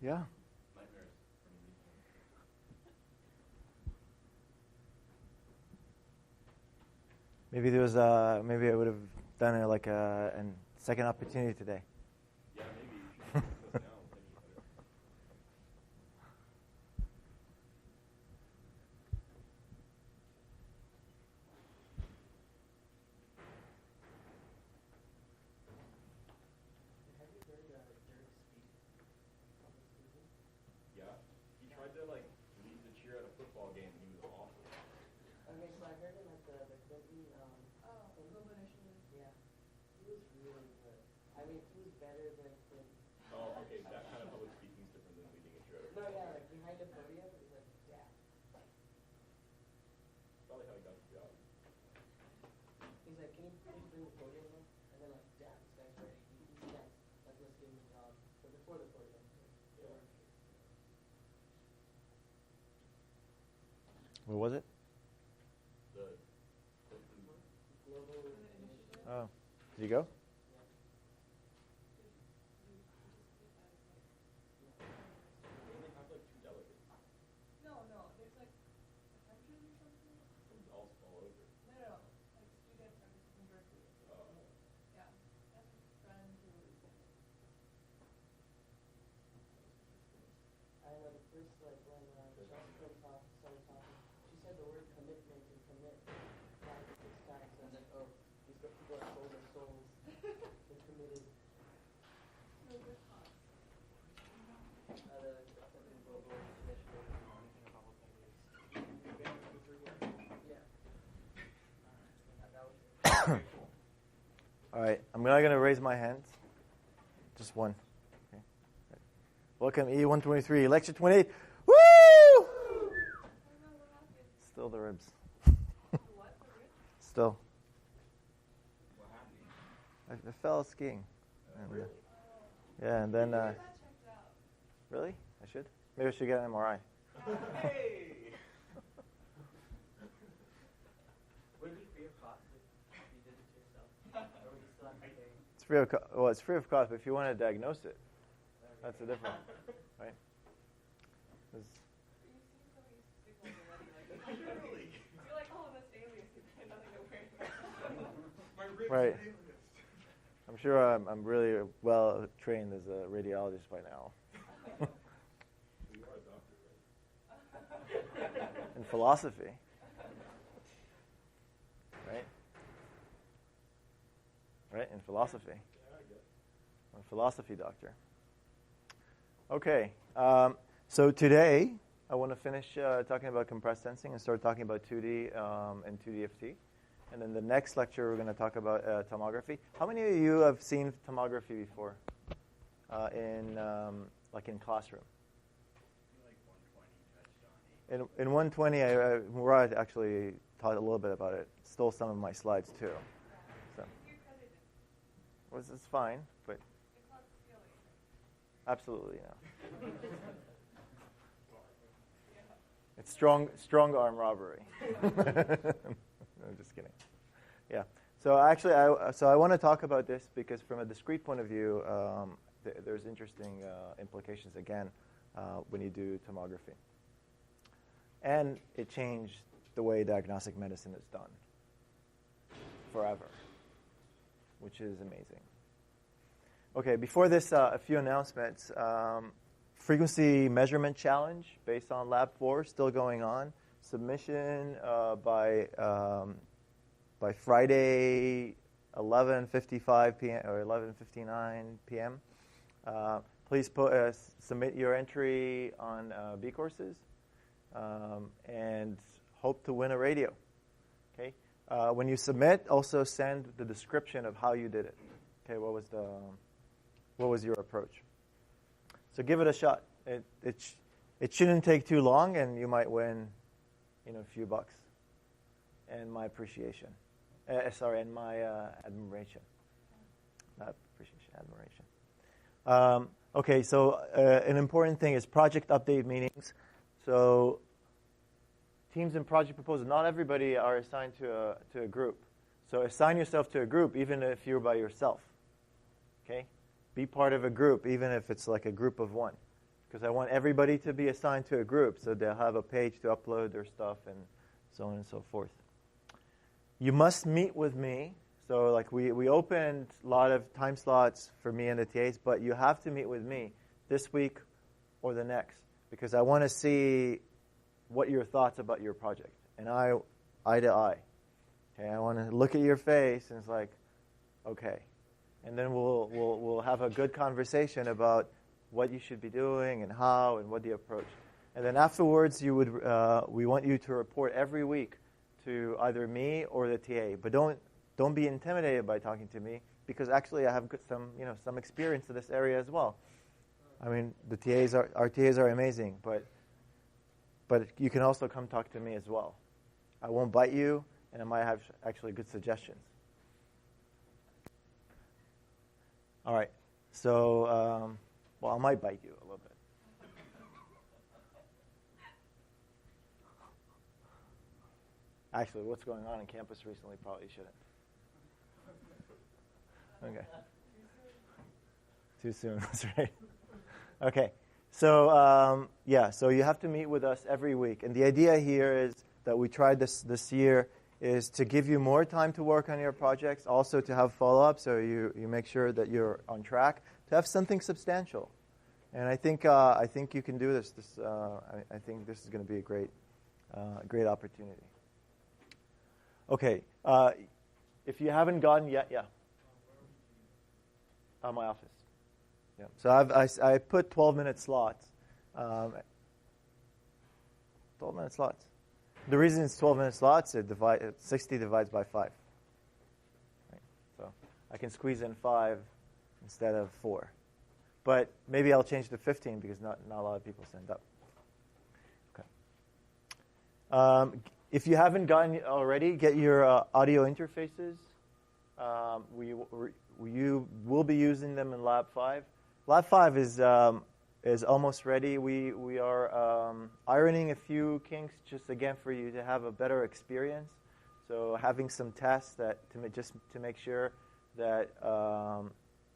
Yeah. Nightmares from meeting. Maybe there was maybe I would have done it like a second opportunity today. Yeah, maybe you should do this now. Think about it. Have you heard Dirk speak public speaking? Yeah, he tried to like lead the cheer at a football game. He was awful. Okay, so I heard him at the Clinton. The Global Initiative. Yeah, he was really good. I mean, he was better than Clinton. Oh, okay, that kind of public speaking is different than leading a cheer at a No, football yeah, game. like behind the podium, he's like, yeah. Probably how he got the job. He's like, can you please bring the podium up? And then like, damn, this guy's ready. He's next. Like, let's give him the job. But before the podium. Yeah. What was it? The Global Initiative. Oh, did you go? they only have like 2 delegates No, there's like 100 or something. from all over. No, like students from Berkeley. Oh. Yeah, that's a friend who is I know the first, like, when Chelsea started talking, she said the word commitment and commit 5 to 6 times. So I was like, oh, these people are sold their souls. They're committed. no good cause. The global initiative. Yeah. That was All right, I'm not going to raise my hand. Just one. Okay. Welcome, EE123, lecture 28. Woo! I don't know what happened. Still the ribs. What? Still. What happened? I fell skiing. And, Really? yeah, and then, You got checked out. really? I should? Maybe I should get an MRI. Hey! Would it be free of cost if you did it to yourself? Or would you still have to pay? It's free of well, it's free of cost, but if you want to diagnose it, that's a different, right? 'Cause- You seem so used to signals already. Like, Really? you're like, oh, that's alias. You had nothing to worry about. My ribs Right. are alias. I'm sure I'm really well trained as a radiologist by now. You are a doctor, right? In philosophy. Right? Right, in philosophy. Yeah, I guess. I'm a philosophy doctor. Okay, so today I want to finish talking about compressed sensing and start talking about 2D and 2DFT. And then the next lecture we're going to talk about tomography. How many of you have seen tomography before in classroom? Like 120 touched on it. In 120, Murad actually taught a little bit about it. Stole some of my slides too. So You're credited. it's fine, but It's not stealing. absolutely no. Yeah. It's strong arm robbery. I'm just kidding. Yeah. So actually, I want to talk about this because from a discrete point of view, there's interesting implications again when you do tomography, and it changed the way diagnostic medicine is done forever, which is amazing. Okay. Before this, a few announcements. Frequency measurement challenge based on Lab 4 still going on. Submission by Friday, 11:55 p.m. or 11:59 p.m. Please submit your entry on B courses and hope to win a radio. Okay. When you submit, also send the description of how you did it. Okay. What was your approach? So give it a shot. It shouldn't take too long, and you might win, a few bucks. And my appreciation. And my admiration. Not appreciation, admiration. Okay, so an important thing is project update meetings. So teams and project proposals, not everybody are assigned to a group. So assign yourself to a group, even if you're by yourself. Okay? Be part of a group, even if it's like a group of one. because I want everybody to be assigned to a group, so they'll have a page to upload their stuff and so on and so forth. You must meet with me. So like we opened a lot of time slots for me and the TAs, but you have to meet with me this week or the next, because I want to see what your thoughts about your project. And eye to eye. Okay, I want to look at your face and it's like, okay. And then we'll have a good conversation about what you should be doing and how and what the approach. And then afterwards, we want you to report every week to either me or the TA. But don't be intimidated by talking to me, because actually I have some experience in this area as well. I mean, our TAs are amazing, but you can also come talk to me as well. I won't bite you, and I might have actually good suggestions. All right. So, I might bite you a little bit. Actually, what's going on in campus recently probably shouldn't. Okay. Too soon. That's right. Okay. So, so you have to meet with us every week. And the idea here is that we tried this year is to give you more time to work on your projects, also to have follow-up so you make sure that you're on track, to have something substantial. And I think you can do this. I think this is going to be a great opportunity. Okay. If you haven't gotten yet, my office. Yeah. So I put 12-minute slots. 12-minute slots. The reason it's 12-minute slots, 60 divides by 5. Right? So I can squeeze in 5 instead of 4. But maybe I'll change to 15 because not a lot of people send up. Okay. If you haven't gotten already, get your audio interfaces. You will be using them in Lab 5. Lab 5 is almost ready. We are ironing a few kinks just again for you to have a better experience. So having some tests to make sure that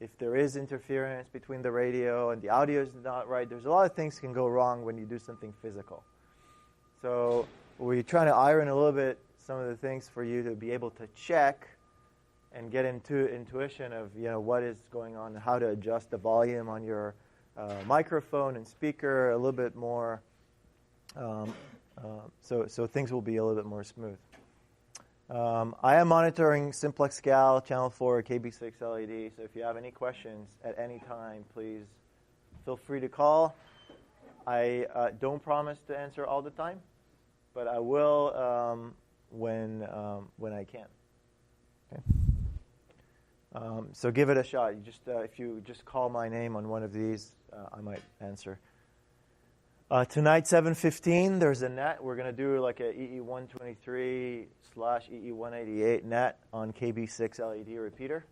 if there is interference between the radio and the audio is not right, there's a lot of things can go wrong when you do something physical. So we're trying to iron a little bit some of the things for you to be able to check and get into intuition of what is going on and how to adjust the volume on your microphone and speaker a little bit more, so things will be a little bit more smooth. I am monitoring Simplex Gal, Channel 4, KB6 LED, so if you have any questions at any time, please feel free to call. I don't promise to answer all the time, but I will when I can. Okay. So give it a shot. If you just call my name on one of these, I might answer. Tonight, 7:15, there's a net. We're going to do like a EE123/EE188 net on KB6 LED repeater.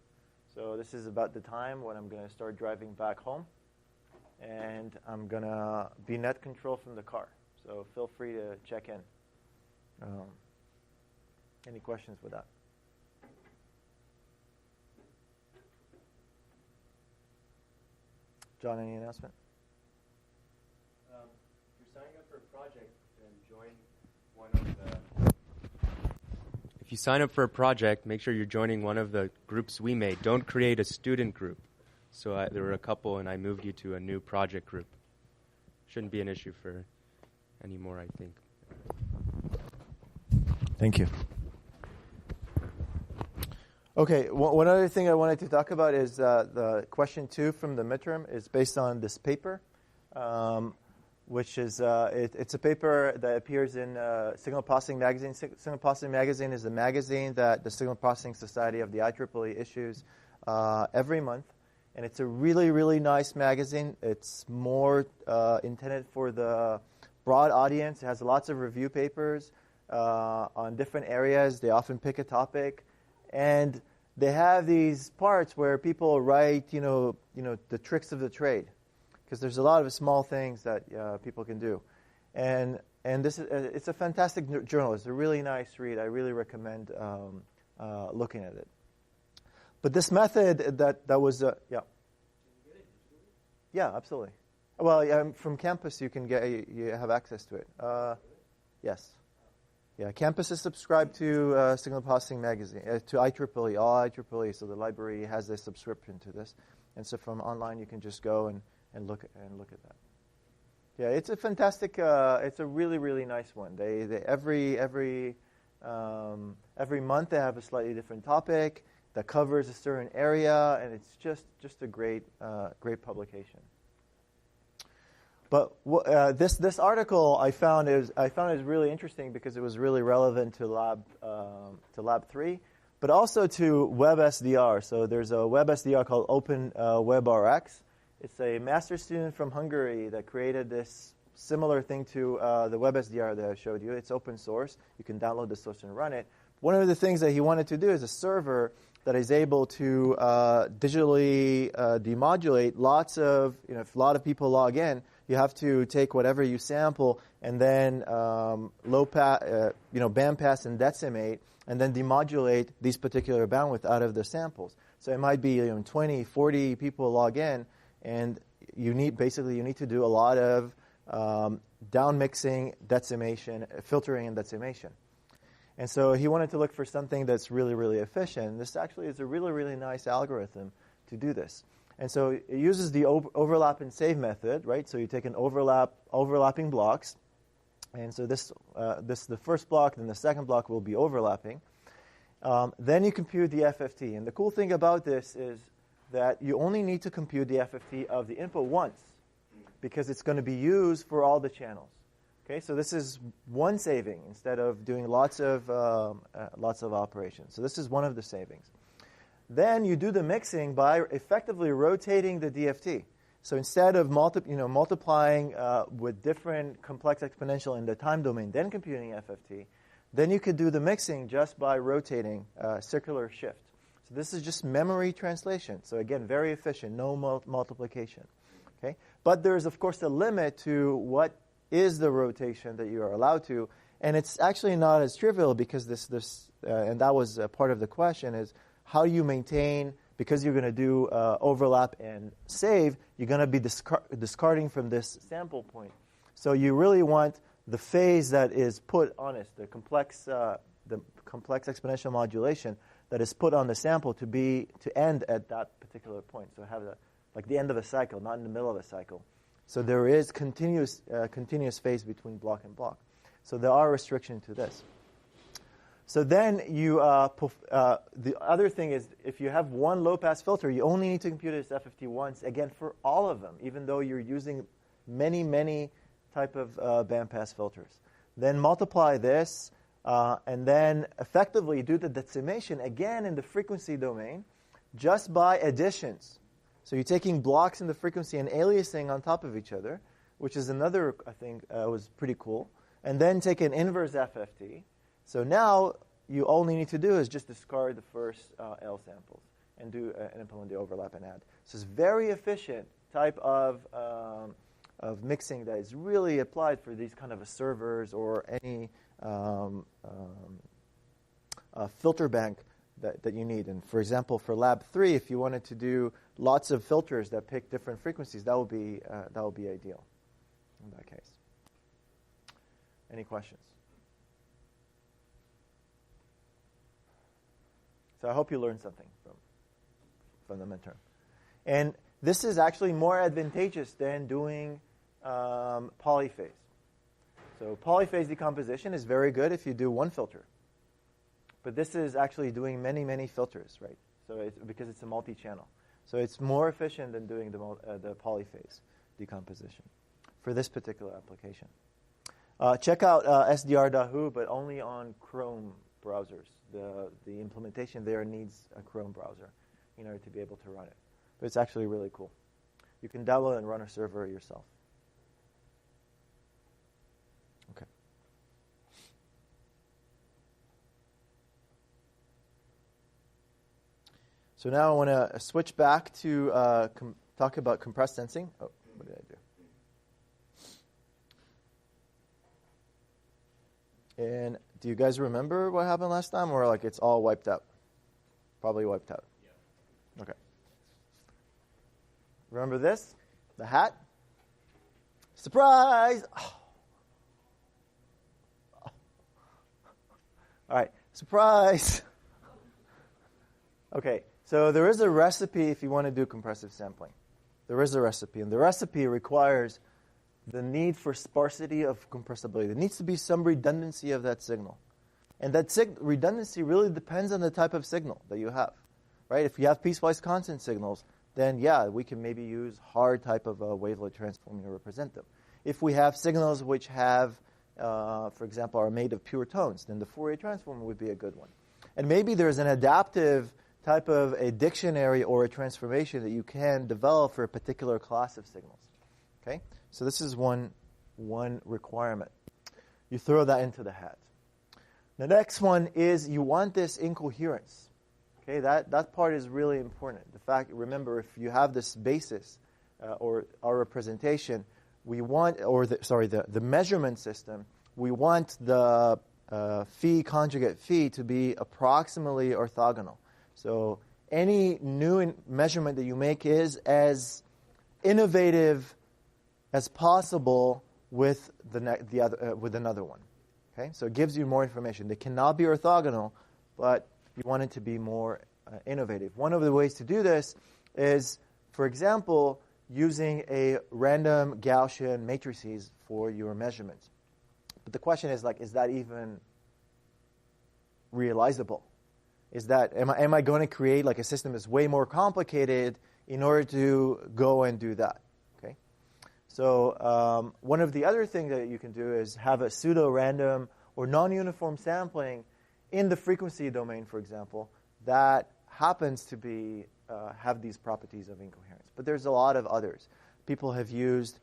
So this is about the time when I'm going to start driving back home. And I'm going to be net control from the car. So feel free to check in. Any questions with that? John, any announcement? If you're signing up for a project, then join one of the... If you sign up for a project, make sure you're joining one of the groups we made. Don't create a student group. So there were a couple, and I moved you to a new project group. Shouldn't be an issue for anymore, I think. Thank you. Okay, one other thing I wanted to talk about is the question 2 from the midterm is based on this paper, which is it's a paper that appears in Signal Processing Magazine. Signal Processing Magazine is a magazine that the Signal Processing Society of the IEEE issues every month, and it's a really, really nice magazine. It's more intended for the broad audience. It has lots of review papers on different areas. They often pick a topic. And they have these parts where people write, the tricks of the trade, because there's a lot of small things that people can do, and this is it's a fantastic journal. It's a really nice read. I really recommend looking at it. But this method that was yeah, absolutely. Well, from campus you can you have access to it. Yes. Yeah, campus is subscribed to Signal Processing Magazine, to IEEE, all IEEE, so the library has a subscription to this. And so from online you can just go and look at that. Yeah, it's a fantastic, it's a really, really nice one. They every month they have a slightly different topic that covers a certain area, and it's just a great publication. But this article I found is really interesting because it was really relevant to Lab 3, but also to WebSDR. So there's a WebSDR called OpenWebRx. It's a master student from Hungary that created this similar thing to the WebSDR that I showed you. It's open source. You can download the source and run it. One of the things that he wanted to do is a server that is able to digitally demodulate lots of, if a lot of people log in, you have to take whatever you sample and then bandpass and decimate and then demodulate these particular bandwidth out of the samples. So it might be 20, 40 people log in, and you need to do a lot of down mixing, decimation, filtering, and decimation. And so he wanted to look for something that's really, really efficient. This actually is a really, really nice algorithm to do this. And so it uses the overlap and save method, right? So you take an overlapping blocks. And so this the first block, then the second block will be overlapping. Then you compute the FFT. And the cool thing about this is that you only need to compute the FFT of the input once, because it's going to be used for all the channels. Okay, so this is one saving instead of doing lots of operations. So this is one of the savings. Then you do the mixing by effectively rotating the DFT. So instead of multiplying with different complex exponential in the time domain, then computing FFT, then you could do the mixing just by rotating circular shift. So this is just memory translation. So again, very efficient, no multiplication. Okay, but there's of course a limit to what is the rotation that you are allowed to, and it's actually not as trivial because this and that was part of the question is how do you maintain, because you're going to do overlap and save, you're going to be discarding from this sample point. So you really want the phase that is put on it, the complex exponential modulation that is put on the sample to end at that particular point. So have like the end of a cycle, not in the middle of a cycle. So there is continuous phase between block and block. So there are restrictions to this. So then you the other thing is if you have one low-pass filter, you only need to compute its FFT once, again, for all of them, even though you're using many type of bandpass filters. Then multiply this, and then effectively do the decimation, again, in the frequency domain, just by additions. So you're taking blocks in the frequency and aliasing on top of each other, which is another, I think, was pretty cool. And then take an inverse FFT. So now you all you need to do is just discard the first L samples and implement the overlap and add. So it's very efficient type of mixing that is really applied for these kind of servers or any filter bank that you need. And for example, for Lab 3, if you wanted to do lots of filters that pick different frequencies, that would be ideal in that case. Any questions? So I hope you learned something from the midterm. And this is actually more advantageous than doing polyphase. So polyphase decomposition is very good if you do one filter. But this is actually doing many filters, right? So because it's a multi-channel. So it's more efficient than doing the polyphase decomposition for this particular application. Check out SDR.hu, but only on Chrome browsers. The implementation there needs a Chrome browser in order to be able to run it. But it's actually really cool. You can download and run a server yourself. Okay. So now I want to switch back to talk about compressed sensing. Oh, what did I do? And do you guys remember what happened last time, or like it's all wiped out? Probably wiped out. Yeah. Okay. Remember this? The hat? Surprise! Oh. All right, surprise! Okay, so there is a recipe if you want to do compressive sampling. There is a recipe, and the recipe requires the need for sparsity of compressibility. There needs to be some redundancy of that signal. And that redundancy really depends on the type of signal that you have, right? If you have piecewise constant signals, then yeah, we can maybe use hard type of a wavelet transform to represent them. If we have signals which have, for example, are made of pure tones, then the Fourier transform would be a good one. And maybe there's an adaptive type of a dictionary or a transformation that you can develop for a particular class of signals. Okay? So this is one requirement. You throw that into the hat. The next one is you want this incoherence. Okay, that part is really important. The fact, remember, if you have this basis or our representation, we want, or the measurement system, we want the phi conjugate phi to be approximately orthogonal. So any new measurement that you make is as innovative as possible with with another one. Okay, so it gives you more information. They cannot be orthogonal, but you want it to be more innovative. One of the ways to do this is, for example, using a random Gaussian matrices for your measurements. But the question is, like, is that even realizable? Is that, am I going to create like a system that's way more complicated in order to go and do that? Okay. So one of the other things that you can do is have a pseudo-random or non-uniform sampling in the frequency domain, for example, that happens to be have these properties of incoherence. But there's a lot of others. People have used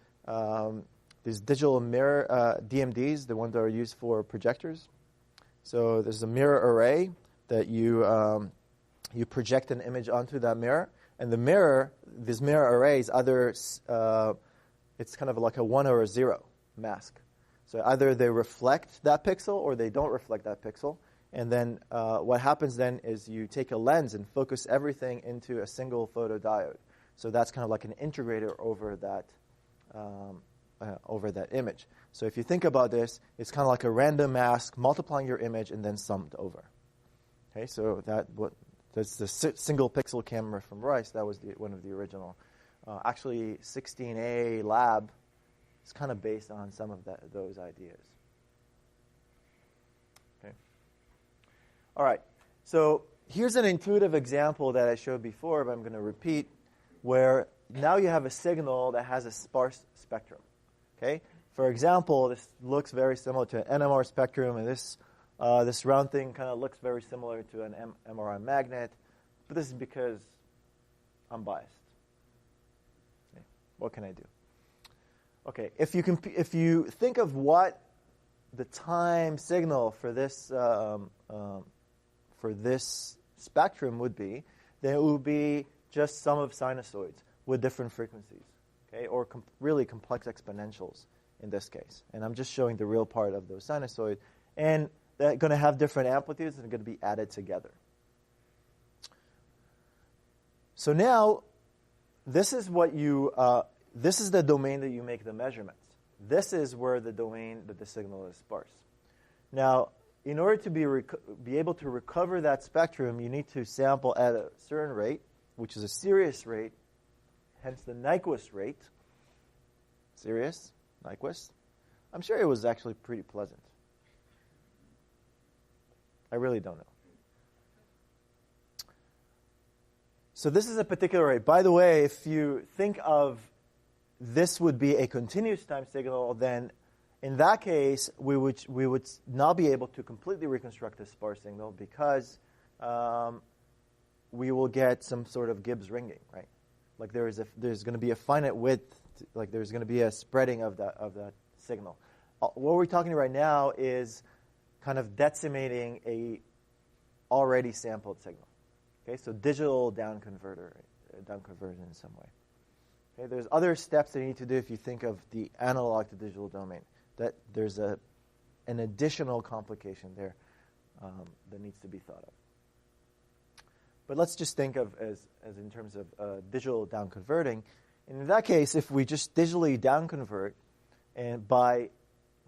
these digital mirror DMDs, the ones that are used for projectors. So there's a mirror array that you project an image onto that mirror, and the mirror, these mirror arrays, either it's kind of like a 1 or a 0 mask. So either they reflect that pixel or they don't reflect that pixel. And then what happens then is you take a lens and focus everything into a single photodiode. So that's kind of like an integrator over that image. So if you think about this, it's kind of like a random mask multiplying your image and then summed over. Okay, so that's the single pixel camera from Rice. That was one of the original. Actually, 16A lab is kind of based on some of those ideas. Okay. All right. So here's an intuitive example that I showed before, but I'm going to repeat, where now you have a signal that has a sparse spectrum. Okay. For example, this looks very similar to an NMR spectrum, and this round thing kind of looks very similar to an MRI magnet, but this is because I'm biased. Okay. What can I do? Okay, if you think of what the time signal for this spectrum would be, then it would be just sum of sinusoids with different frequencies, okay, or really complex exponentials in this case. And I'm just showing the real part of those sinusoids, and they're going to have different amplitudes and they're going to be added together. So now, this is what you. This is the domain that you make the measurements. This is where the domain that the signal is sparse. Now, in order to be able to recover that spectrum, you need to sample at a certain rate, which is a Sirius rate, hence the Nyquist rate. Sirius, Nyquist. I'm sure it was actually pretty pleasant. I really don't know. So this is a particular rate. By the way, if you think of this would be a continuous time signal, then in that case, we would not be able to completely reconstruct a sparse signal because we will get some sort of Gibbs ringing, right? Like there's going to be a finite width, like there's going to be a spreading of that signal. What we're talking right now is kind of decimating a already sampled signal. Okay, so digital down conversion in some way. Okay, there's other steps that you need to do if you think of the analog to digital domain. That there's an additional complication there that needs to be thought of. But let's just think of as in terms of digital down converting. And in that case, if we just digitally down convert, And by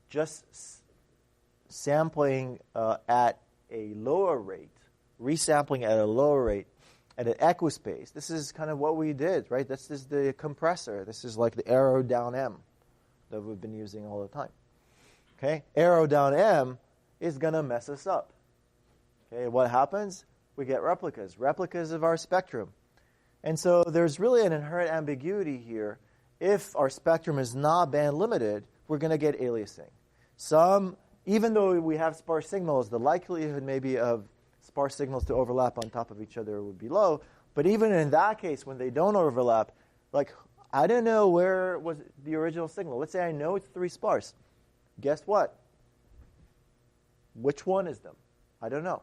just sampling at a lower rate, resampling at a lower rate, at an equispace, this is kind of what we did, right? This is the compressor. This is like the arrow down M that we've been using all the time. Okay, arrow down M is going to mess us up. Okay, what happens? We get replicas of our spectrum. And so there's really an inherent ambiguity here. If our spectrum is not band limited, we're going to get aliasing. Even though we have sparse signals, the likelihood maybe of sparse signals to overlap on top of each other would be low. But even in that case, when they don't overlap, like, I don't know where was the original signal. Let's say I know it's 3 sparse. Guess what? Which one is them? I don't know.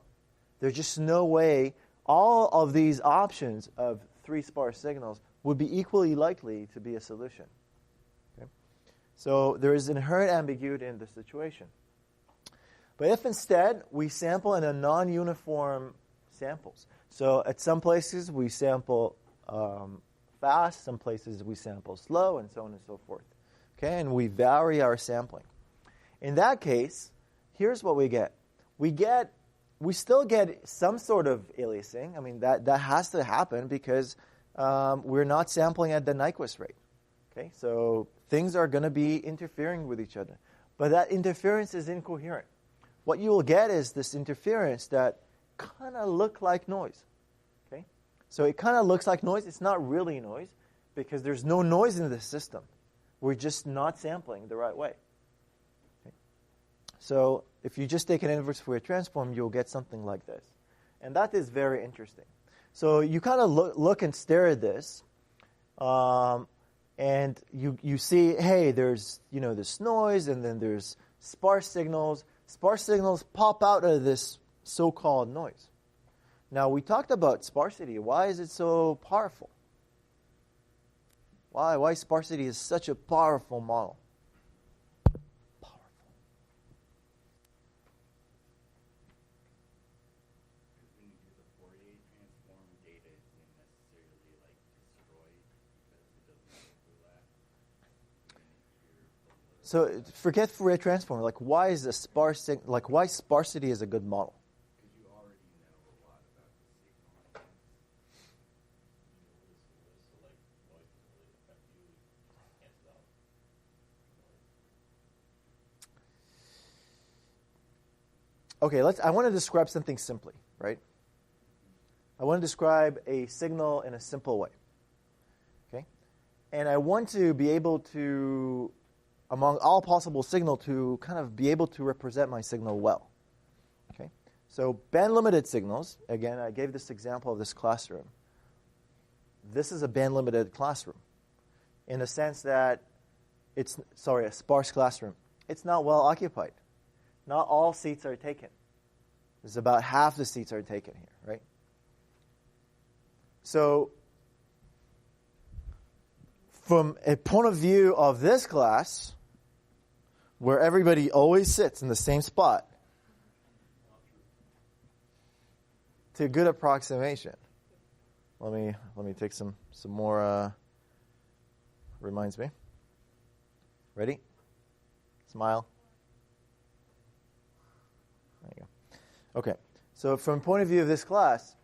There's just no way all of these options of 3 sparse signals would be equally likely to be a solution. Okay? So there is inherent ambiguity in this situation. But if instead we sample in a non-uniform samples, so at some places we sample fast, some places we sample slow, and so on and so forth. Okay, and we vary our sampling. In that case, here's what we get. We still get some sort of aliasing. I mean, that has to happen because we're not sampling at the Nyquist rate. Okay, so things are going to be interfering with each other. But that interference is incoherent. What you will get is this interference that kind of look like noise. Okay, so it kind of looks like noise. It's not really noise because there's no noise in the system. We're just not sampling the right way. Okay? So if you just take an inverse Fourier transform, you'll get something like this. And that is very interesting. So you kind of look and stare at this, and you see, hey, there's this noise, and then there's sparse signals. Sparse signals pop out of this so-called noise. Now, we talked about sparsity. Why is it so powerful? Why sparsity is such a powerful model? Powerful. When you do the Fourier transform, data isn't necessarily destroyed because it doesn't overlap. So forget Fourier transform. Why is a sparse why sparsity is a good model? Because you already know a lot about the signal. Okay, I want to describe something simply, right? I want to describe a signal in a simple way. Okay? And I want to be able to, among all possible signal, to kind of be able to represent my signal well. Okay? So band-limited signals, again, I gave this example of this classroom. This is a band-limited classroom in the sense that a sparse classroom. It's not well occupied. Not all seats are taken. There's about half the seats are taken here, right? So from a point of view of this class, where everybody always sits in the same spot, to a good approximation. Let me take some more. Reminds me. Ready? Smile. There you go. Okay. So from point of view of this class,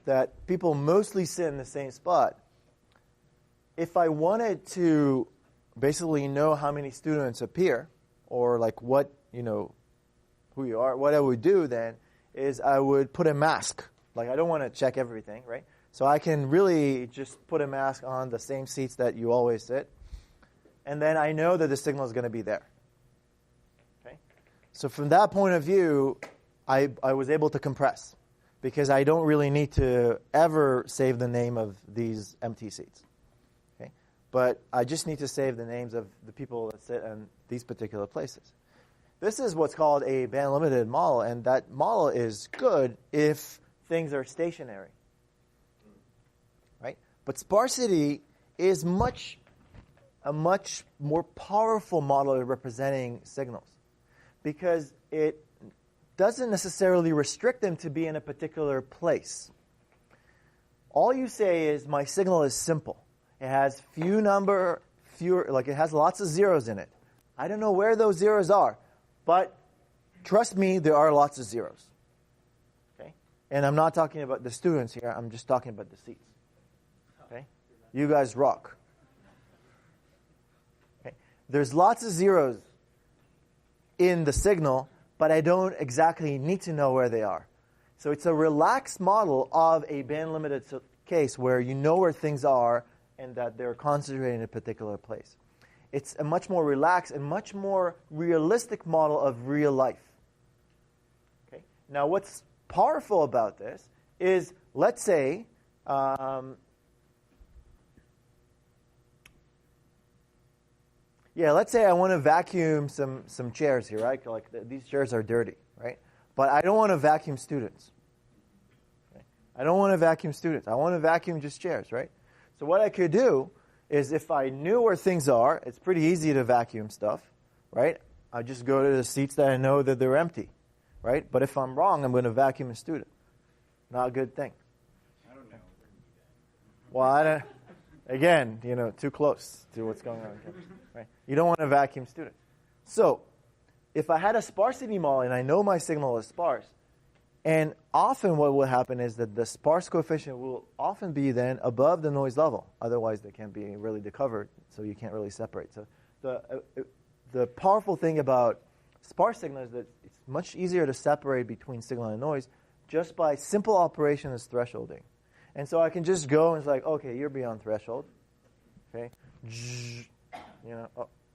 that people mostly sit in the same spot. If I wanted to basically know how many students appear, or what, who you are, what I would do then is I would put a mask. I don't want to check everything, right? So I can really just put a mask on the same seats that you always sit. And then I know that the signal is going to be there. Okay? So from that point of view, I was able to compress because I don't really need to ever save the name of these empty seats. Okay? But I just need to save the names of the people that sit in these particular places. This is what's called a band-limited model, and that model is good if things are stationary. Right? But sparsity is a much more powerful model of representing signals because it doesn't necessarily restrict them to be in a particular place. All you say is my signal is simple. It has it has lots of zeros in it. I don't know where those zeros are, but trust me, there are lots of zeros. Okay? And I'm not talking about the students here. I'm just talking about the seats. Okay? You guys rock. Okay? There's lots of zeros in the signal, but I don't exactly need to know where they are. So it's a relaxed model of a band-limited case where you know where things are and that they're concentrated in a particular place. It's a much more relaxed and much more realistic model of real life. Okay? Now, what's powerful about this is, let's say, let's say I want to vacuum some chairs here, right? Like these chairs are dirty, right? But I don't want to vacuum students. Okay? I don't want to vacuum students. I want to vacuum just chairs, right? So what I could do is if I knew where things are, it's pretty easy to vacuum stuff, right? I just go to the seats that I know that they're empty, right? But if I'm wrong, I'm going to vacuum a student. Not a good thing. I don't know. Well, I don't, again, too close to what's going on. Right? You don't want to vacuum students. So if I had a sparsity model and I know my signal is sparse, and often what will happen is that the sparse coefficient will often be then above the noise level. Otherwise, they can't be really decovered, so you can't really separate. So the powerful thing about sparse signal is that it's much easier to separate between signal and noise just by simple operation as thresholding. And so I can just go and it's like, okay, you're beyond threshold. Okay,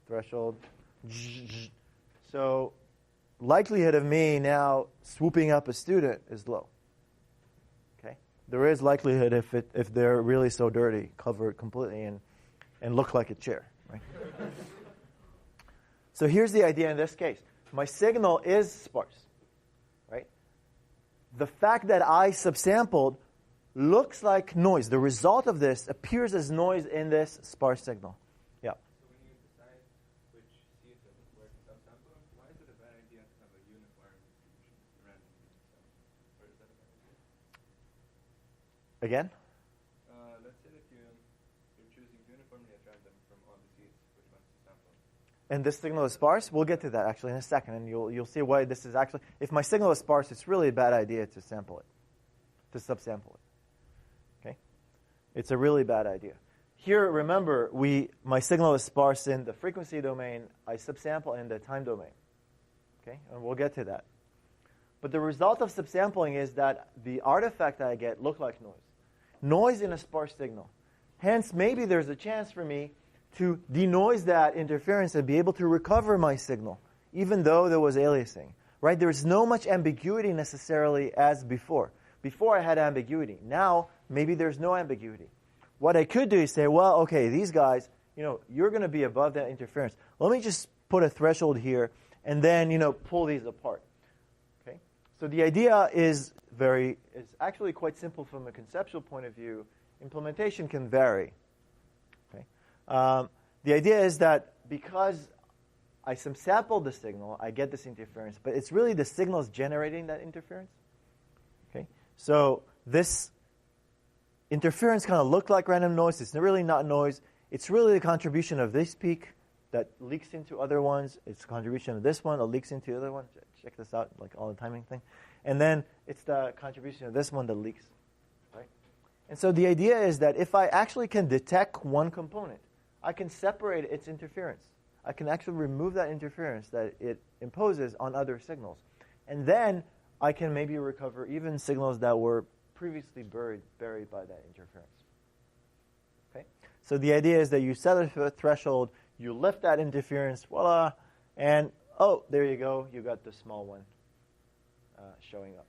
threshold. So likelihood of me now swooping up a student is low. Okay, there is likelihood if they're really so dirty, covered completely and look like a chair. Right? So here's the idea in this case. My signal is sparse. Right? The fact that I subsampled looks like noise. The result of this appears as noise in this sparse signal. Yeah. So when you decide which seeds and where to subsample, why is it a bad idea to have a uniform distribution random? Or is that a bad idea? Again? Let's say that you're choosing uniformly at random from all the seeds which ones to sample. And this signal is sparse? We'll get to that actually in a second, and you'll see why this is actually. If my signal is sparse, it's really a bad idea to sample it, to subsample it. Okay, it's a really bad idea. Here, remember, my signal is sparse in the frequency domain. I subsample in the time domain. Okay, and we'll get to that. But the result of subsampling is that the artifact I get look like noise. Noise in a sparse signal. Hence, maybe there's a chance for me to denoise that interference and be able to recover my signal, even though there was aliasing. Right? There's no much ambiguity necessarily as before. Before I had ambiguity. Now, maybe there's no ambiguity. What I could do is say, well, okay, these guys, you're going to be above that interference. Let me just put a threshold here and then, pull these apart. Okay? So the idea is actually quite simple from a conceptual point of view. Implementation can vary. Okay? The idea is that because I subsample the signal, I get this interference, but it's really the signals generating that interference. Okay? So this interference kind of looked like random noise. It's really not noise. It's really the contribution of this peak that leaks into other ones. It's the contribution of this one that leaks into the other one. Check this out, like all the timing thing. And then it's the contribution of this one that leaks. Right? And so the idea is that if I actually can detect one component, I can separate its interference. I can actually remove that interference that it imposes on other signals. And then I can maybe recover even signals that were previously buried by that interference. Okay? So the idea is that you set a threshold, you lift that interference, voila, and there you go, you got the small one showing up.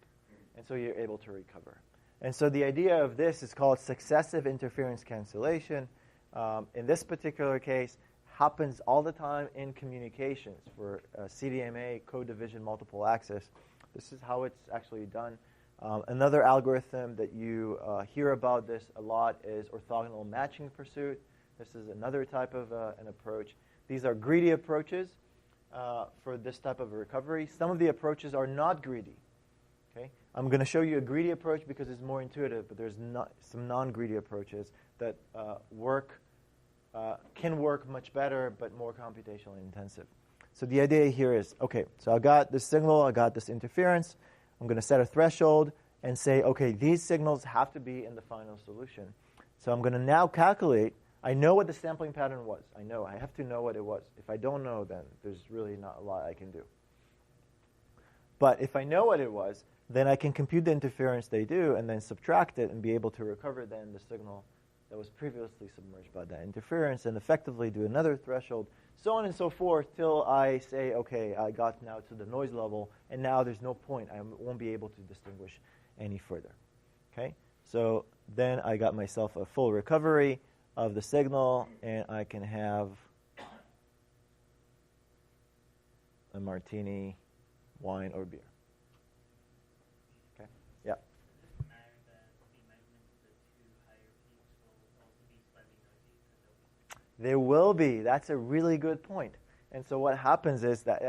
And so you're able to recover. And so the idea of this is called successive interference cancellation. In this particular case, happens all the time in communications for CDMA, code division multiple access. This is how it's actually done. Another algorithm that you hear about this a lot is orthogonal matching pursuit. This is another type of an approach. These are greedy approaches for this type of recovery. Some of the approaches are not greedy. Okay? I'm going to show you a greedy approach because it's more intuitive, but there's some non-greedy approaches that can work much better but more computationally intensive. So the idea here is, okay, so I got this signal, I got this interference. I'm going to set a threshold and say, okay, these signals have to be in the final solution. So I'm going to now calculate. I know what the sampling pattern was. I have to know what it was. If I don't know, then there's really not a lot I can do. But if I know what it was, then I can compute the interference they do and then subtract it and be able to recover then the signal that was previously submerged by that interference and effectively do another threshold, so on and so forth, till I say, okay, I got now to the noise level, and now there's no point. I won't be able to distinguish any further. Okay? So then I got myself a full recovery of the signal, and I can have a martini, wine, or beer. Okay? Yeah. There will be. That's a really good point. And so what happens is that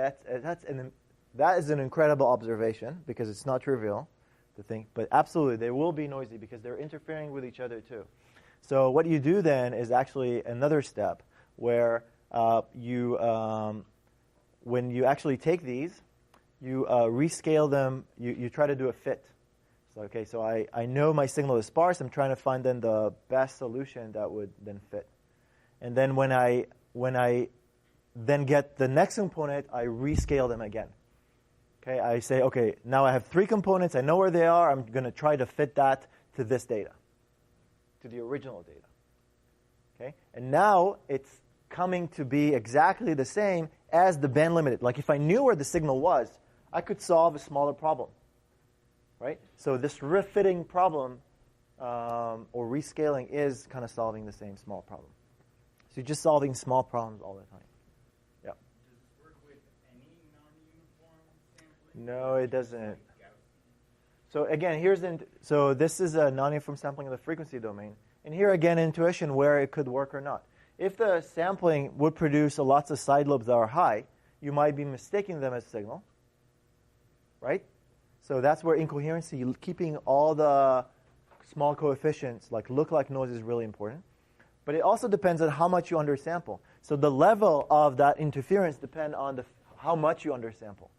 that is an incredible observation, because it's not trivial to think. But absolutely, they will be noisy because they're interfering with each other too. So what you do then is actually another step where when you actually take these, you rescale them. You try to do a fit. So okay, so I know my signal is sparse. I'm trying to find then the best solution that would then fit. And then when I then get the next component, I rescale them again. Okay, I say, okay, now I have 3 components. I know where they are. I'm going to try to fit that to this data, to the original data. Okay, and now it's coming to be exactly the same as the band limited. Like if I knew where the signal was, I could solve a smaller problem. Right? So this refitting problem or rescaling is kind of solving the same small problem. So you're just solving small problems all the time. Yeah. Does this work with any non-uniform sampling? No, it doesn't. So again, so this is a non-uniform sampling of the frequency domain. And here again, intuition where it could work or not. If the sampling would produce lots of side lobes that are high, you might be mistaking them as signal. Right? So that's where incoherency, keeping all the small coefficients look like noise is really important. But it also depends on how much you undersample. So the level of that interference depends on how much you undersample.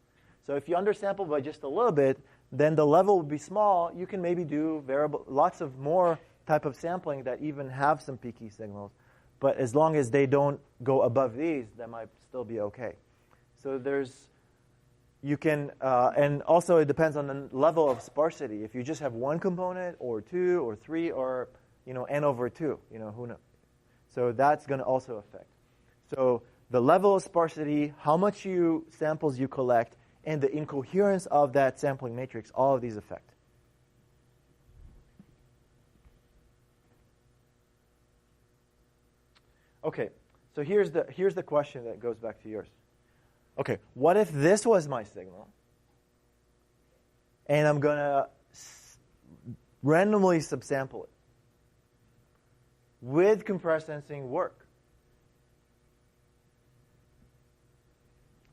So if you undersample by just a little bit, then the level would be small. You can maybe do lots of more type of sampling that even have some peaky signals. But as long as they don't go above these, that might still be okay. So and also it depends on the level of sparsity. If you just have 1 component or 2 or 3 or, n over 2, who knows. So that's going to also affect. So the level of sparsity, how much samples you collect, and the incoherence of that sampling matrix, all of these affect. Okay, so here's the question that goes back to yours. Okay, what if this was my signal, and I'm going to randomly subsample it? With compressed sensing work.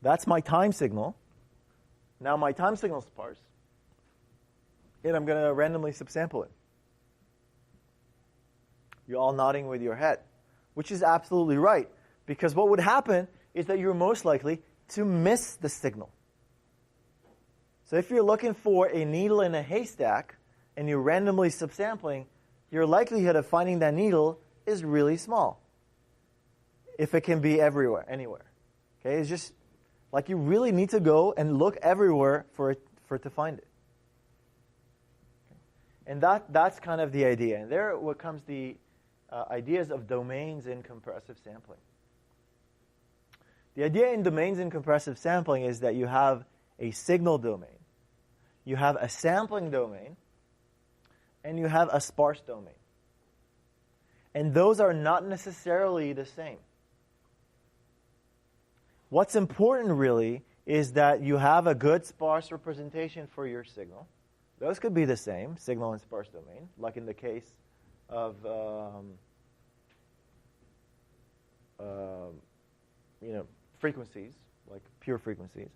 That's my time signal. Now my time signal is sparse. And I'm going to randomly subsample it. You're all nodding with your head, which is absolutely right. Because what would happen is that you're most likely to miss the signal. So if you're looking for a needle in a haystack and you're randomly subsampling, your likelihood of finding that needle is really small. If it can be anywhere. Okay, it's just like you really need to go and look everywhere for it to find it. Okay. And that's kind of the idea. And there what comes the ideas of domains in compressive sampling. The idea in domains in compressive sampling is that you have a signal domain, you have a sampling domain, and you have a sparse domain. And those are not necessarily the same. What's important really is that you have a good sparse representation for your signal. Those could be the same, signal and sparse domain, like in the case of frequencies, like pure frequencies.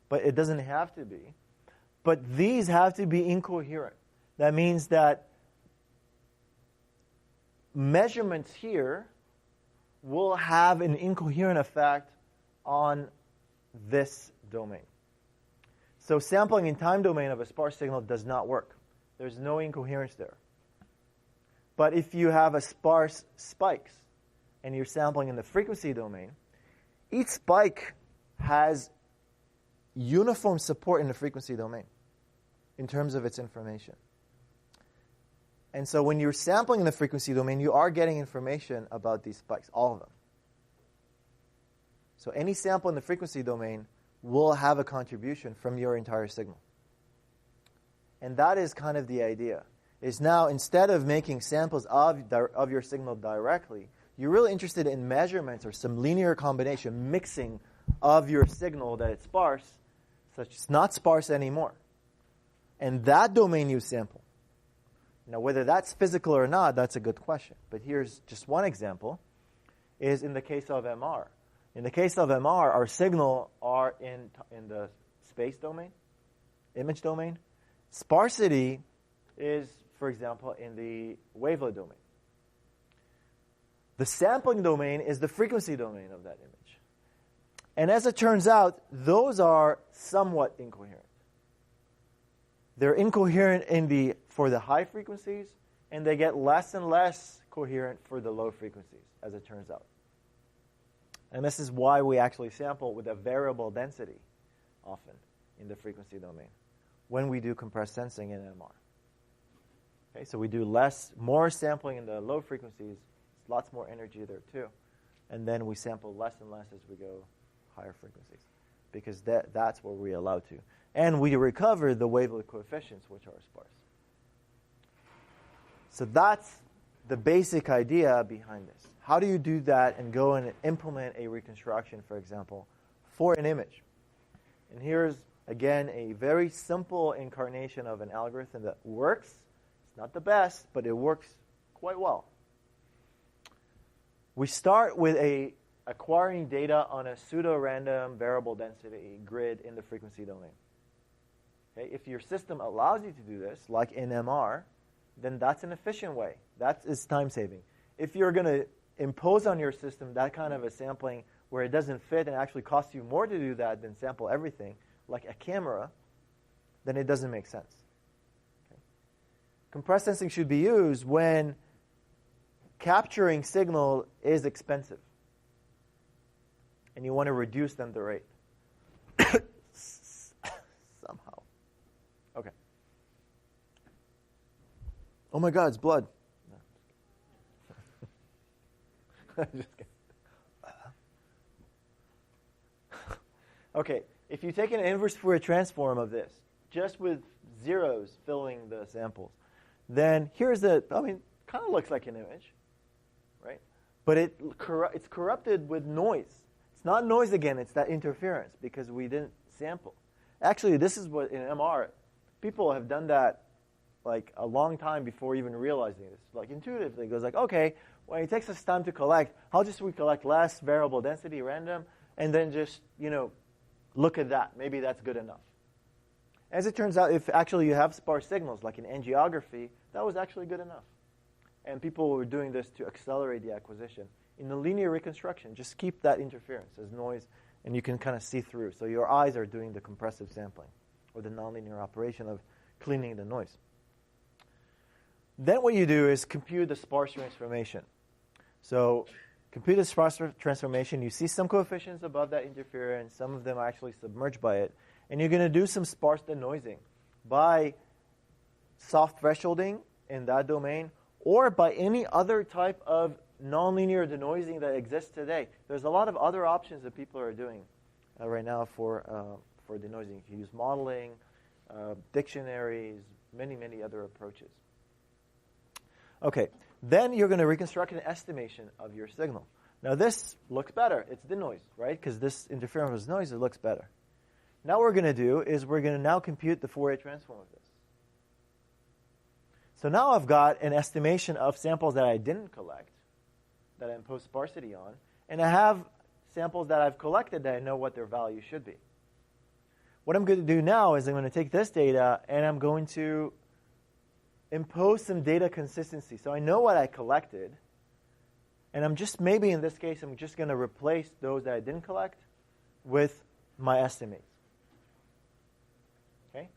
But it doesn't have to be. But these have to be incoherent. That means that measurements here will have an incoherent effect on this domain. So sampling in time domain of a sparse signal does not work. There's no incoherence there. But if you have a sparse spikes and you're sampling in the frequency domain, each spike has uniform support in the frequency domain in terms of its information. And so when you're sampling in the frequency domain, you are getting information about these spikes, all of them. So any sample in the frequency domain will have a contribution from your entire signal. And that is kind of the idea. Is now, instead of making samples of your signal directly, you're really interested in measurements or some linear combination, mixing of your signal that it's sparse, such it's not sparse anymore. And that domain you sample. Now, whether that's physical or not, that's a good question. But here's just one example, is in the case of MR. In the case of MR, our signal are in the space domain, image domain. Sparsity is, for example, in the wavelet domain. The sampling domain is the frequency domain of that image. And as it turns out, those are somewhat incoherent. They're incoherent for the high frequencies, and they get less and less coherent for the low frequencies, as it turns out. And this is why we actually sample with a variable density often in the frequency domain when we do compressed sensing in MR. Okay, so we do more sampling in the low frequencies, lots more energy there too. And then we sample less and less as we go higher frequencies, because that's what we're allowed to. And we recover the wavelet coefficients, which are sparse. So that's the basic idea behind this. How do you do that and go and implement a reconstruction, for example, for an image? And here's, again, a very simple incarnation of an algorithm that works. It's not the best, but it works quite well. We start with acquiring data on a pseudo-random variable density grid in the frequency domain. Okay? If your system allows you to do this, like in MR, then that's an efficient way. That is time-saving. If you're going to impose on your system that kind of a sampling where it doesn't fit and actually costs you more to do that than sample everything, like a camera, then it doesn't make sense. Okay? Compressed sensing should be used when capturing signal is expensive and you want to reduce then the rate. Somehow. Okay. Oh my God, it's blood. No, just kidding. Okay, if you take an inverse Fourier transform of this, just with zeros filling the samples, then here's kind of looks like an image, right? But it's corrupted with noise. It's not noise again, it's that interference because we didn't sample. Actually, this is what in MR, people have done that like a long time before even realizing this. Like intuitively, it goes like, okay, when it takes us time to collect, how just we collect less variable density random, and then just, look at that. Maybe that's good enough. As it turns out, if actually you have sparse signals, like in angiography, that was actually good enough. And people were doing this to accelerate the acquisition. In the linear reconstruction, just keep that interference as noise, and you can kind of see through. So your eyes are doing the compressive sampling, or the nonlinear operation of cleaning the noise. Then what you do is compute the sparse transformation. So compute the sparse transformation. You see some coefficients above that interference. Some of them are actually submerged by it. And you're going to do some sparse denoising by soft thresholding in that domain or by any other type of nonlinear denoising that exists today. There's a lot of other options that people are doing right now for denoising. You can use modeling, dictionaries, many, many other approaches. Okay, then you're going to reconstruct an estimation of your signal. Now this looks better. It's denoise, right? Because this interference with noise, it looks better. Now what we're going to do is we're going to now compute the Fourier transform of this. So now I've got an estimation of samples that I didn't collect, that I impose sparsity on, and I have samples that I've collected that I know what their value should be. What I'm going to do now is I'm going to take this data and I'm going to impose some data consistency. So I know what I collected, and maybe in this case, I'm just going to replace those that I didn't collect with my estimates. Okay?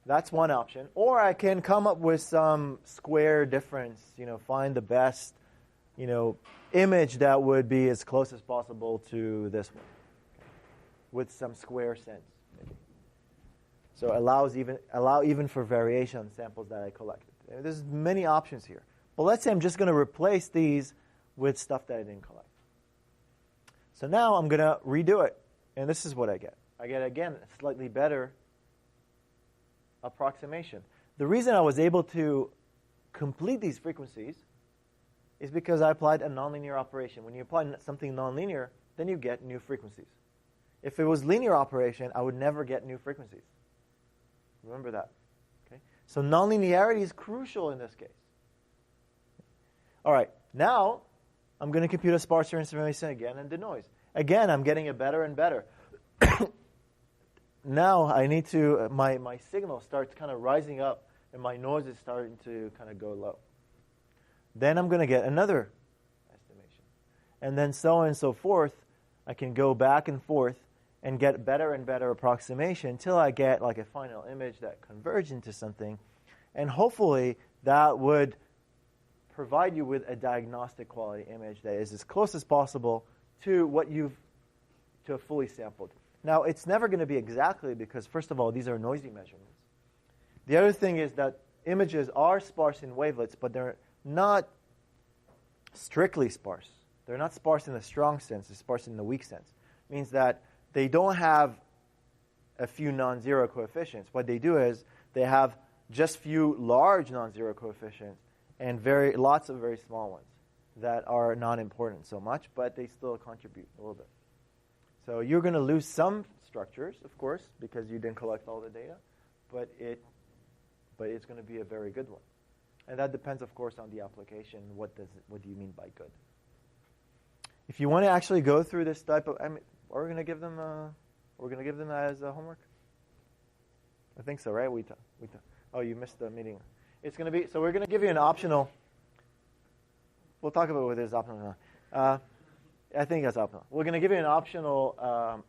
That's one option. Or I can come up with some square difference, find the best, image that would be as close as possible to this one, with some square sense, maybe. So allow even for variation on samples that I collected. There's many options here. But let's say I'm just going to replace these with stuff that I didn't collect. So now I'm going to redo it. And this is what I get. I get, again, a slightly better approximation. The reason I was able to complete these frequencies is because I applied a nonlinear operation. When you apply something nonlinear, then you get new frequencies. If it was linear operation, I would never get new frequencies. Remember that. Okay? So nonlinearity is crucial in this case. All right, now I'm going to compute a sparser information again and the noise. Again, I'm getting it better and better. Now I need to, my signal starts kind of rising up and my noise is starting to kind of go low. Then I'm going to get another estimation. And then so on and so forth. I can go back and forth and get better and better approximation until I get like a final image that converges into something. And hopefully that would provide you with a diagnostic quality image that is as close as possible to what you've fully sampled. Now, it's never going to be exactly because, first of all, these are noisy measurements. The other thing is that images are sparse in wavelets, but they're not strictly sparse. They're not sparse in the strong sense. They're sparse in the weak sense. It means that they don't have a few non-zero coefficients. What they do is they have just few large non-zero coefficients and lots of very small ones that are not important so much, but they still contribute a little bit. So you're going to lose some structures, of course, because you didn't collect all the data, but it's going to be a very good one. And that depends, of course, on the application. What do you mean by good? If you want to actually go through this type of, we're going to give them as homework. I think so, right? Oh, you missed the meeting. It's going to be, so we're going to give you an optional. We'll talk about whether it's optional or not. I think that's optional. We're going to give you an optional,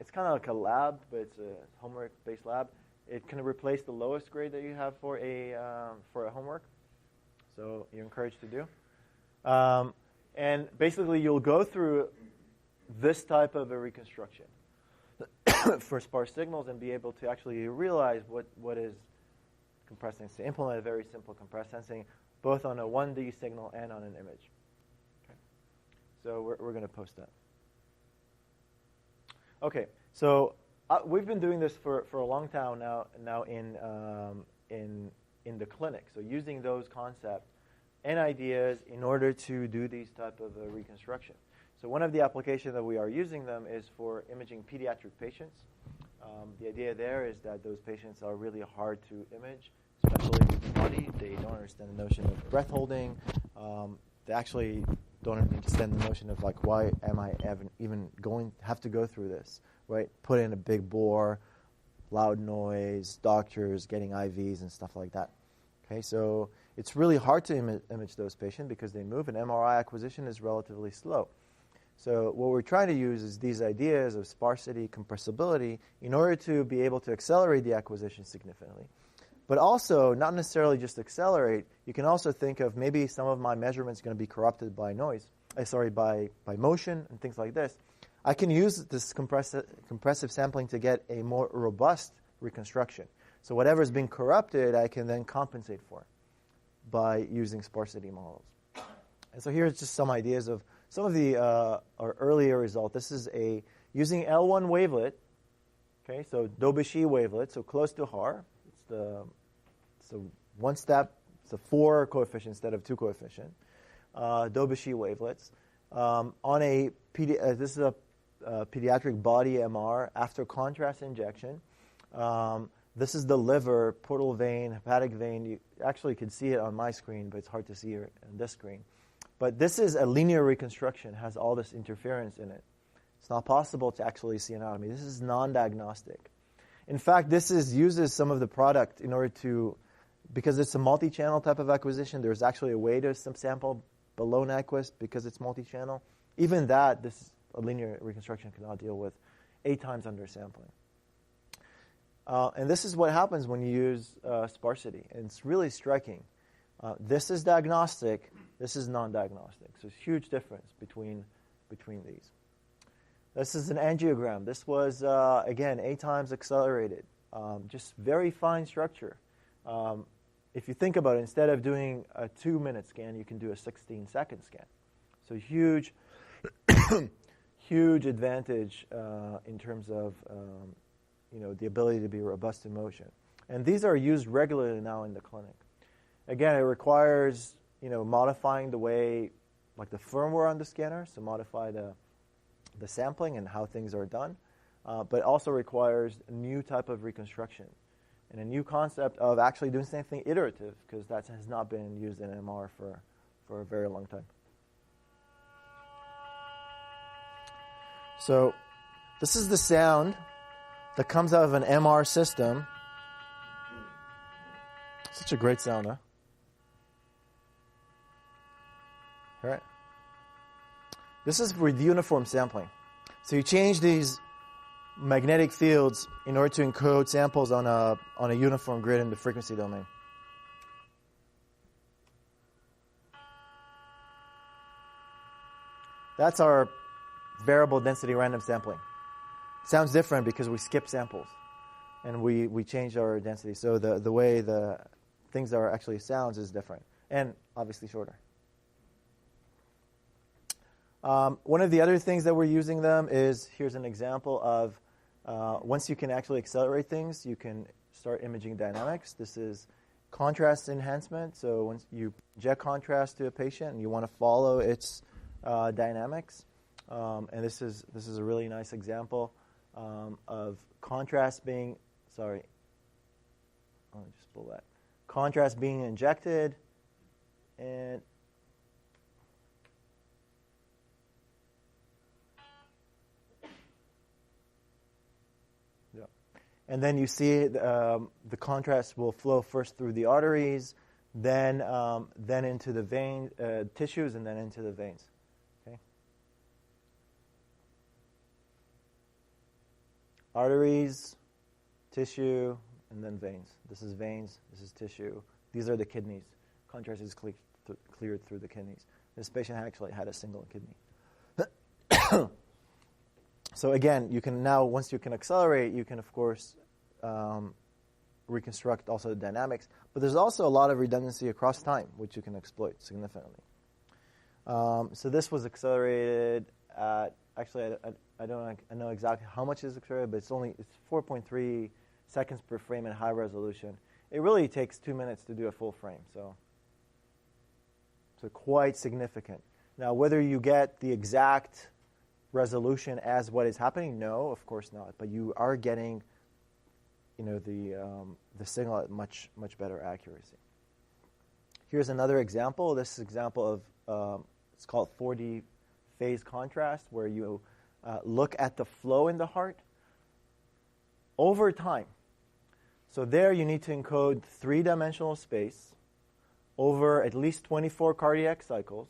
it's kind of like a lab, but it's a homework-based lab. It can replace the lowest grade that you have for a homework. So you're encouraged to do. And basically, you'll go through this type of a reconstruction for sparse signals and be able to actually realize what is compressed sensing. Implement a very simple compressed sensing, both on a 1D signal and on an image. Okay. So we're going to post that. Okay. So we've been doing this for a long time now in the clinic. So using those concepts and ideas in order to do these type of reconstruction. So one of the applications that we are using them is for imaging pediatric patients. The idea there is that those patients are really hard to image, especially with the body. They don't understand the notion of breath holding. They actually don't understand the notion of like, why am I even have to go through this, right? Put in a big bore, loud noise, doctors getting IVs and stuff like that. Okay, so it's really hard to image those patients because they move, and MRI acquisition is relatively slow. So what we're trying to use is these ideas of sparsity, compressibility, in order to be able to accelerate the acquisition significantly. But also, not necessarily just accelerate, you can also think of maybe some of my measurements going to be corrupted by noise, by motion and things like this. I can use this compressive sampling to get a more robust reconstruction. So whatever is being corrupted, I can then compensate for by using sparsity models. And so here's just some ideas of some of the our earlier result. This is using L1 wavelet. Okay, so Dobeschi wavelet, so close to HAR. It's one step. It's a 4 coefficient instead of 2 coefficient. Dobeschi wavelets this is a pediatric body MR after contrast injection. This is the liver, portal vein, hepatic vein. You actually can see it on my screen, but it's hard to see it on this screen. But this is a linear reconstruction, has all this interference in it. It's not possible to actually see anatomy. This is non-diagnostic. In fact, this uses some of the product in order to, because it's a multi-channel type of acquisition, there's actually a way to sample below Nyquist because it's multi-channel. Even that, a linear reconstruction cannot deal with 8 times undersampling. And this is what happens when you use sparsity. And it's really striking. This is diagnostic. This is non-diagnostic. So it's a huge difference between these. This is an angiogram. This was, again, 8 times accelerated. Just very fine structure. If you think about it, instead of doing a 2-minute scan, you can do a 16-second scan. So huge, huge advantage in terms of the ability to be robust in motion. And these are used regularly now in the clinic. Again, it requires modifying the way, like the firmware on the scanner, so modify the sampling and how things are done, but also requires a new type of reconstruction and a new concept of actually doing the same thing iterative, because that has not been used in MR for a very long time. So this is the sound that comes out of an MR system. Such a great sound, huh? All right. This is with uniform sampling. So you change these magnetic fields in order to encode samples on a uniform grid in the frequency domain. That's our variable density random sampling. Sounds different because we skip samples and we change our density. So the way the things are actually sounds is different and obviously shorter. One of the other things that we're using them is, here's an example of once you can actually accelerate things, you can start imaging dynamics. This is contrast enhancement. So once you inject contrast to a patient and you want to follow its dynamics, and this is a really nice example of contrast being, let me just pull that. Contrast being injected, and and then you see the contrast will flow first through the arteries, then into the vein tissues, and then into the veins. Okay. Arteries, tissue, and then veins. This is veins. This is tissue. These are the kidneys. Contrast is cleared through the kidneys. This patient actually had a single kidney. So again, you can now, once you can accelerate, you can, of course, reconstruct also the dynamics. But there's also a lot of redundancy across time, which you can exploit significantly. So this was accelerated at, actually, I know exactly how much is accelerated, but it's 4.3 seconds per frame in high resolution. It really takes 2 minutes to do a full frame, so quite significant. Now, whether you get the exact resolution as what is happening, no, of course not. But you are getting, the signal at much better accuracy. Here's another example. This is an example of it's called 4D phase contrast, where you look at the flow in the heart over time. So there you need to encode 3-dimensional space over at least 24 cardiac cycles.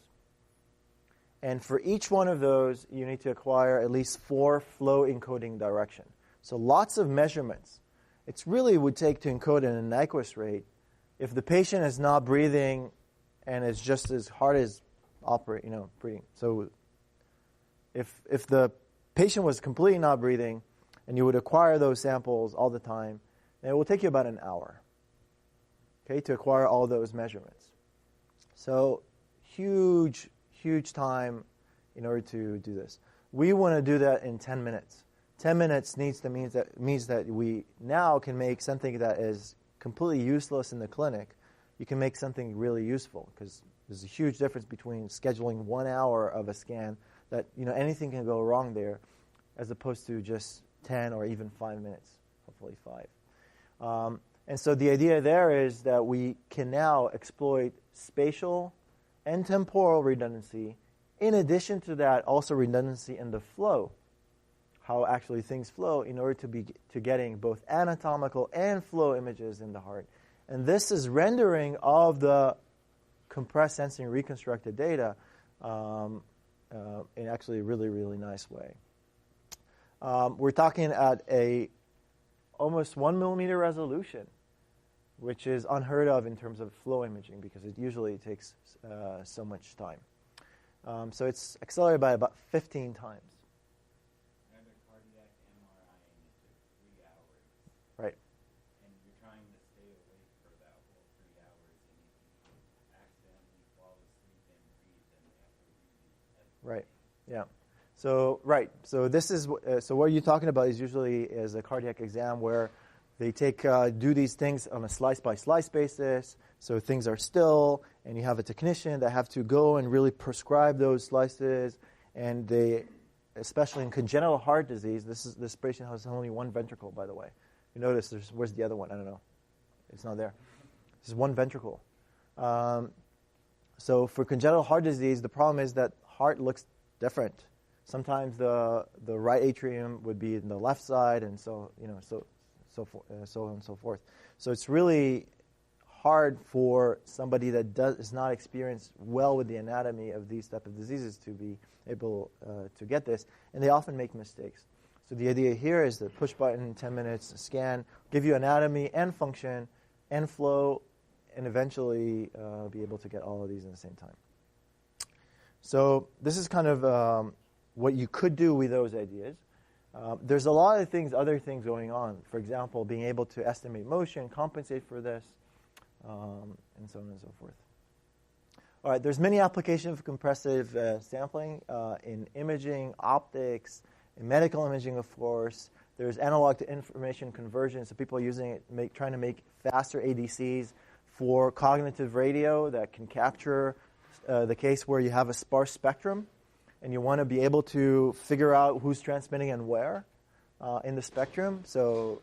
And for each one of those, you need to acquire at least 4 flow encoding direction. So lots of measurements. It really would take to encode in a Nyquist rate if the patient is not breathing and it's just as hard as breathing. So if the patient was completely not breathing and you would acquire those samples all the time, then it will take you about an hour, okay, to acquire all those measurements. So huge time in order to do this. We want to do that in 10 minutes. 10 minutes means that we now can make something that is completely useless in the clinic. You can make something really useful, because there's a huge difference between scheduling 1 hour of a scan that anything can go wrong there, as opposed to just 10 or even 5 minutes, hopefully 5. And so the idea there is that we can now exploit spatial and temporal redundancy. In addition to that, also redundancy in the flow, how actually things flow, in order to getting both anatomical and flow images in the heart. And this is rendering of the compressed sensing reconstructed data in actually a really, really nice way. We're talking at a almost 1 millimeter resolution, which is unheard of in terms of flow imaging because it usually takes so much time. So it's accelerated by about 15 times. I had a cardiac MRI and it took 3 hours. Right. And you're trying to stay awake for that whole 3 hours, and if you accidentally fall asleep and breathe, then they have to redo everything. Right. Yeah. So right. So this is so what you're talking about is usually is a cardiac exam where they do these things on a slice by slice basis. So things are still, and you have a technician that have to go and really prescribe those slices. And they, especially in congenital heart disease, this patient has only one ventricle, by the way. You notice where's the other one? I don't know. It's not there. This is one ventricle. So for congenital heart disease, the problem is that heart looks different. Sometimes the right atrium would be in the left side, and so on and so forth. So it's really hard for somebody that is not experienced well with the anatomy of these type of diseases to be able to get this, and they often make mistakes. So the idea here is the push button, 10 minutes, scan, give you anatomy and function and flow, and eventually be able to get all of these in the same time. So this is kind of what you could do with those ideas. There's a lot of other things going on. For example, being able to estimate motion, compensate for this, and so on and so forth. All right, there's many applications of compressive sampling in imaging, optics, in medical imaging, of course. There's analog to information conversion, so people are using it, trying to make faster ADCs for cognitive radio that can capture the case where you have a sparse spectrum, and you want to be able to figure out who's transmitting and where in the spectrum. So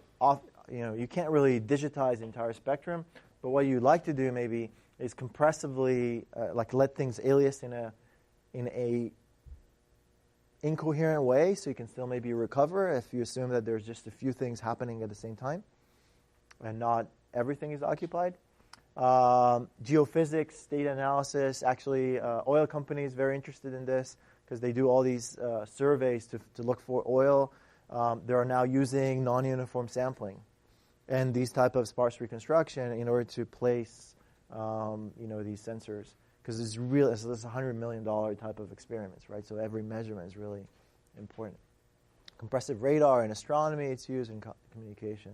you can't really digitize the entire spectrum, but what you'd like to do maybe is compressively let things alias in a incoherent way, so you can still maybe recover if you assume that there's just a few things happening at the same time and not everything is occupied. Geophysics, data analysis. Actually, oil companies very interested in this because they do all these surveys to look for oil. They are now using non-uniform sampling and these type of sparse reconstruction in order to place these sensors, because it's $100 million type of experiments, right? So every measurement is really important. Compressive radar in astronomy, it's used in communication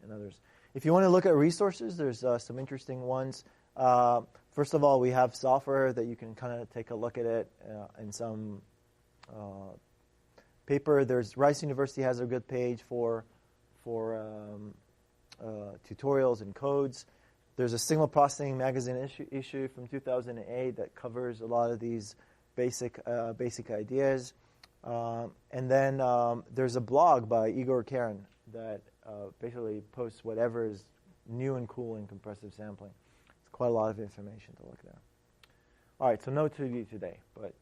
and others. If you want to look at resources, there's some interesting ones. First of all, we have software that you can kind of take a look at it in some paper. Rice University has a good page for tutorials and codes. There's a signal processing magazine issue from 2008 that covers a lot of these basic ideas. And then there's a blog by Igor Karen that basically posts whatever is new and cool in compressive sampling. It's quite a lot of information to look there. All right, so no 2D today, but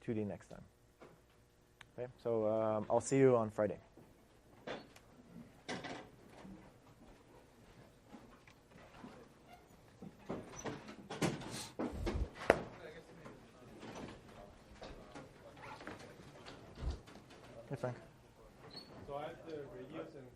2D next time. Okay, so I'll see you on Friday. Hey, Frank. So I have the radios and